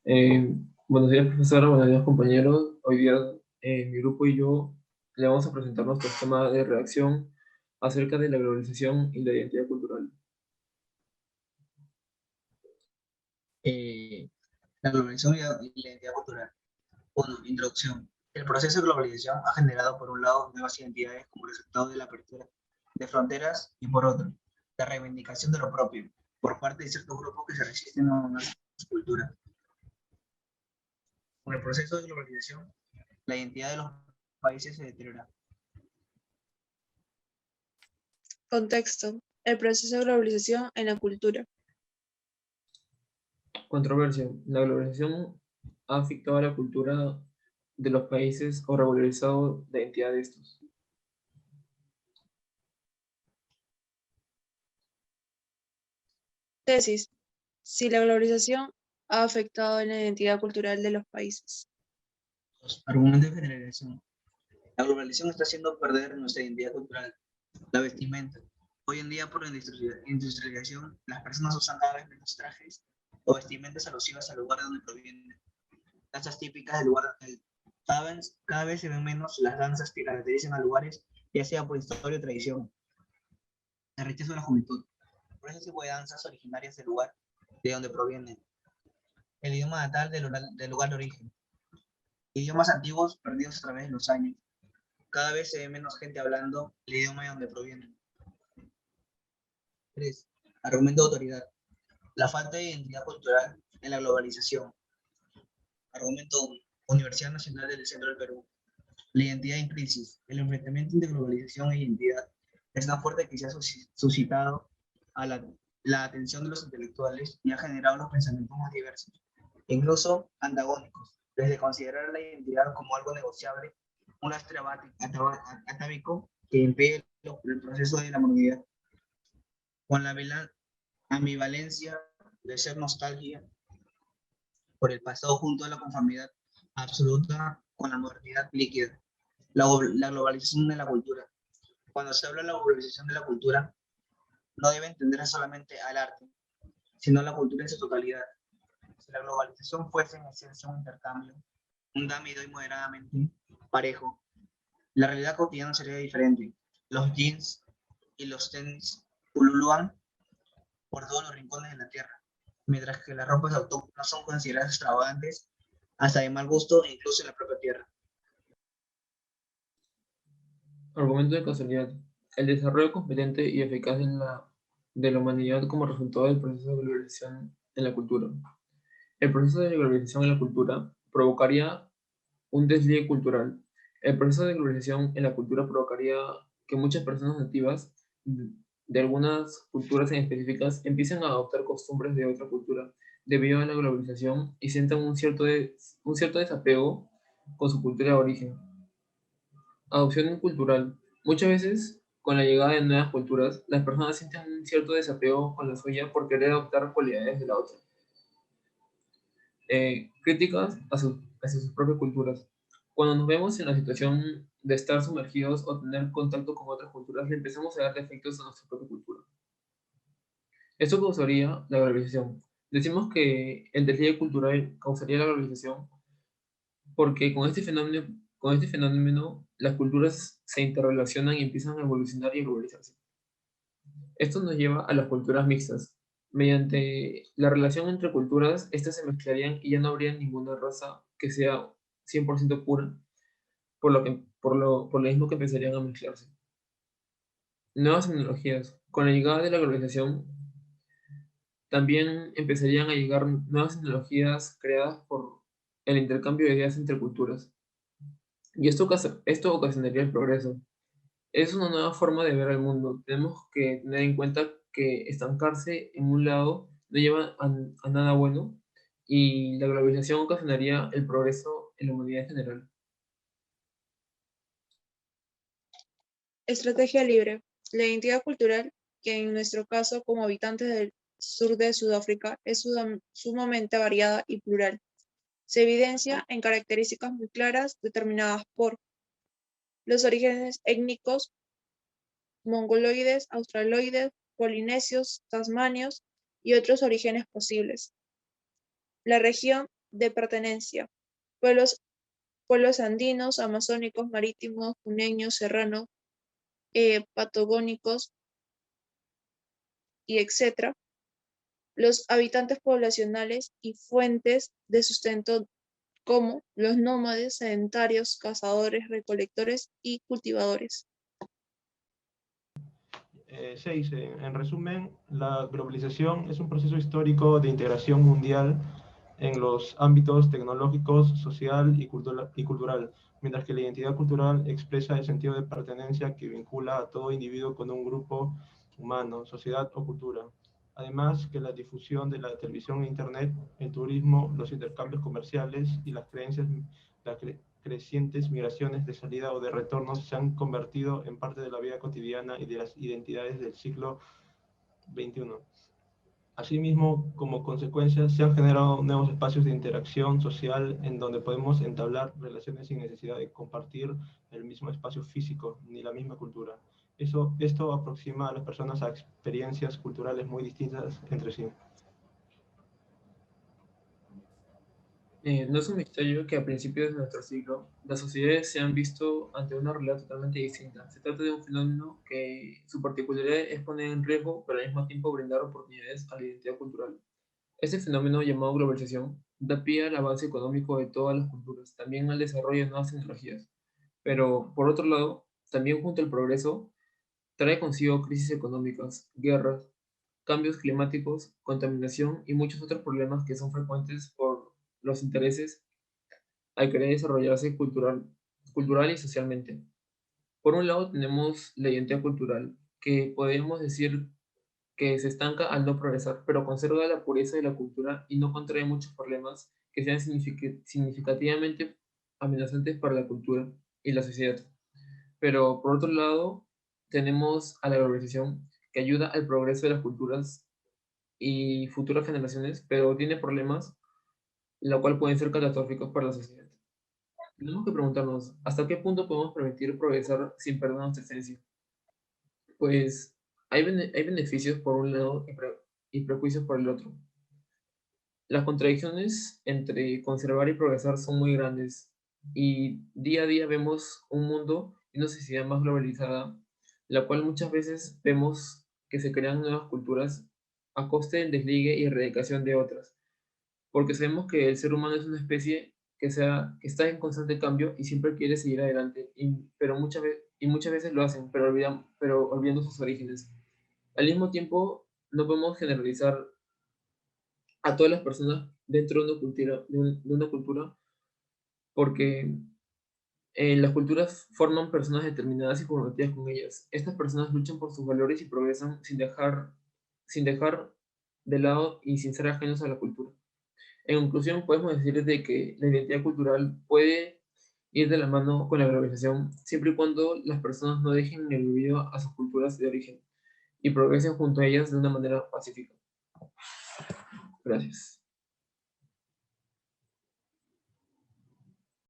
Eh, Buenos días, profesora, buenos días, compañeros. Hoy día mi grupo y yo le vamos a presentar nuestro tema de redacción acerca de la globalización y la identidad cultural. eh, la globalización y la identidad cultural. Uno, introducción. El proceso de globalización ha generado, por un lado, nuevas identidades como resultado de la apertura de fronteras y, por otro, la reivindicación de lo propio por parte de ciertos grupos que se resisten a una cultura. Con el proceso de globalización, la identidad de los países se deteriora. Contexto. El proceso de globalización en la cultura. Controversia. La globalización ha afectado a la cultura de los países o regularizado la identidad de estos. Tesis. Si la globalización ha afectado en la identidad cultural de los países. Dos, argumentos de generación. La globalización está haciendo perder nuestra identidad cultural, la vestimenta. Hoy en día, por la industrialización, las personas usan cada vez menos trajes o vestimentas alusivas al lugar de donde provienen. Danzas típicas del lugar donde cada vez se ven menos las danzas que caracterizan a lugares, ya sea por historia o tradición. El rechazo de la juventud. Por ese tipo de danzas originarias del lugar de donde provienen. El idioma natal del lugar de origen. Idiomas antiguos perdidos a través de los años. Cada vez se ve menos gente hablando el idioma de donde provienen. 3. Argumento de autoridad. La falta de identidad cultural en la globalización. Argumento 1. Universidad Nacional del Centro del Perú. La identidad en crisis. El enfrentamiento entre globalización e identidad es tan fuerte que se ha suscitado a la atención de los intelectuales y ha generado los pensamientos más diversos, incluso antagónicos, desde considerar la identidad como algo negociable, un lastre atávico que impide el proceso de la modernidad, con la ambivalencia de ser nostalgia por el pasado junto a la conformidad absoluta con la modernidad líquida. La globalización de la cultura. Cuando se habla de la globalización de la cultura, no debe entenderse solamente al arte, sino a la cultura en su totalidad. Si la globalización fuese en esencia un intercambio, un dame y doy moderadamente parejo, la realidad cotidiana sería diferente. Los jeans y los tenis pululan por todos los rincones de la tierra, mientras que las ropas autóctonas son consideradas extravagantes, hasta de mal gusto, incluso en la propia tierra. Argumento de casualidad. El desarrollo competente y eficaz de la humanidad como resultado del proceso de globalización en la cultura. El proceso de globalización en la cultura provocaría un despliegue cultural. El proceso de globalización en la cultura provocaría que muchas personas nativas de algunas culturas en específicas empiecen a adoptar costumbres de otra cultura debido a la globalización y sientan un cierto desapego con su cultura de origen. Adopción cultural. Muchas veces, con la llegada de nuevas culturas, las personas sienten un cierto desapego con la suya por querer adoptar cualidades de la otra. Críticas hacia sus propias culturas. Cuando nos vemos en la situación de estar sumergidos o tener contacto con otras culturas, le empezamos a dar defectos a nuestra propia cultura. Esto causaría la globalización. Decimos que el despliegue cultural causaría la globalización porque con este fenómeno las culturas se interrelacionan y empiezan a evolucionar y a globalizarse. Esto nos lleva a las culturas mixtas. Mediante la relación entre culturas, estas se mezclarían y ya no habría ninguna raza que sea 100% pura, por lo mismo que empezarían a mezclarse. Nuevas tecnologías. Con la llegada de la globalización, también empezarían a llegar nuevas tecnologías creadas por el intercambio de ideas entre culturas. Y esto ocasionaría el progreso. Es una nueva forma de ver el mundo. Tenemos que tener en cuenta que estancarse en un lado no lleva a nada bueno y la globalización ocasionaría el progreso en la humanidad en general. Estrategia libre. La identidad cultural, que en nuestro caso como habitantes del sur de Sudáfrica es sumamente variada y plural, se evidencia en características muy claras determinadas por los orígenes étnicos mongoloides, australoides, polinesios, tasmanios y otros orígenes posibles. La región de pertenencia. Pueblos andinos, amazónicos, marítimos, puneños, serranos, patagónicos y etc. Los habitantes poblacionales y fuentes de sustento como los nómades, sedentarios, cazadores, recolectores y cultivadores. 6. En resumen, la globalización es un proceso histórico de integración mundial en los ámbitos tecnológicos, social y cultural, mientras que la identidad cultural expresa el sentido de pertenencia que vincula a todo individuo con un grupo humano, sociedad o cultura. Además que la difusión de la televisión e internet, el turismo, los intercambios comerciales y las crecientes migraciones de salida o de retorno se han convertido en parte de la vida cotidiana y de las identidades del siglo XXI. Asimismo, como consecuencia, se han generado nuevos espacios de interacción social en donde podemos entablar relaciones sin necesidad de compartir el mismo espacio físico ni la misma cultura. Esto aproxima a las personas a experiencias culturales muy distintas entre sí. No es un misterio que a principios de nuestro siglo las sociedades se han visto ante una realidad totalmente distinta. Se trata de un fenómeno que su particularidad es poner en riesgo, pero al mismo tiempo brindar oportunidades a la identidad cultural. Este fenómeno llamado globalización da pie al avance económico de todas las culturas, también al desarrollo de nuevas tecnologías. Pero, por otro lado, también junto al progreso, trae consigo crisis económicas, guerras, cambios climáticos, contaminación y muchos otros problemas que son frecuentes por los intereses al querer desarrollarse cultural y socialmente. Por un lado tenemos la identidad cultural, que podemos decir que se estanca al no progresar, pero conserva la pureza de la cultura y no contrae muchos problemas que sean significativamente amenazantes para la cultura y la sociedad. Pero por otro lado, tenemos a la globalización, que ayuda al progreso de las culturas y futuras generaciones, pero tiene problemas, lo cual pueden ser catastróficos para la sociedad. Tenemos que preguntarnos, ¿hasta qué punto podemos permitir progresar sin perder nuestra esencia? Pues hay beneficios por un lado y prejuicios por el otro. Las contradicciones entre conservar y progresar son muy grandes y día a día vemos un mundo y una sociedad más globalizada, la cual muchas veces vemos que se crean nuevas culturas a coste del desligue y erradicación de otras, porque sabemos que el ser humano es una especie que está en constante cambio y siempre quiere seguir adelante, pero muchas veces lo hacen, pero olvidando sus orígenes. Al mismo tiempo, no podemos generalizar a todas las personas dentro de una cultura, de una cultura porque las culturas forman personas determinadas y comprometidas con ellas. Estas personas luchan por sus valores y progresan sin dejar de lado y sin ser ajenos a la cultura. En conclusión, podemos decir de que la identidad cultural puede ir de la mano con la globalización, siempre y cuando las personas no dejen en el olvido a sus culturas de origen y progresen junto a ellas de una manera pacífica. Gracias.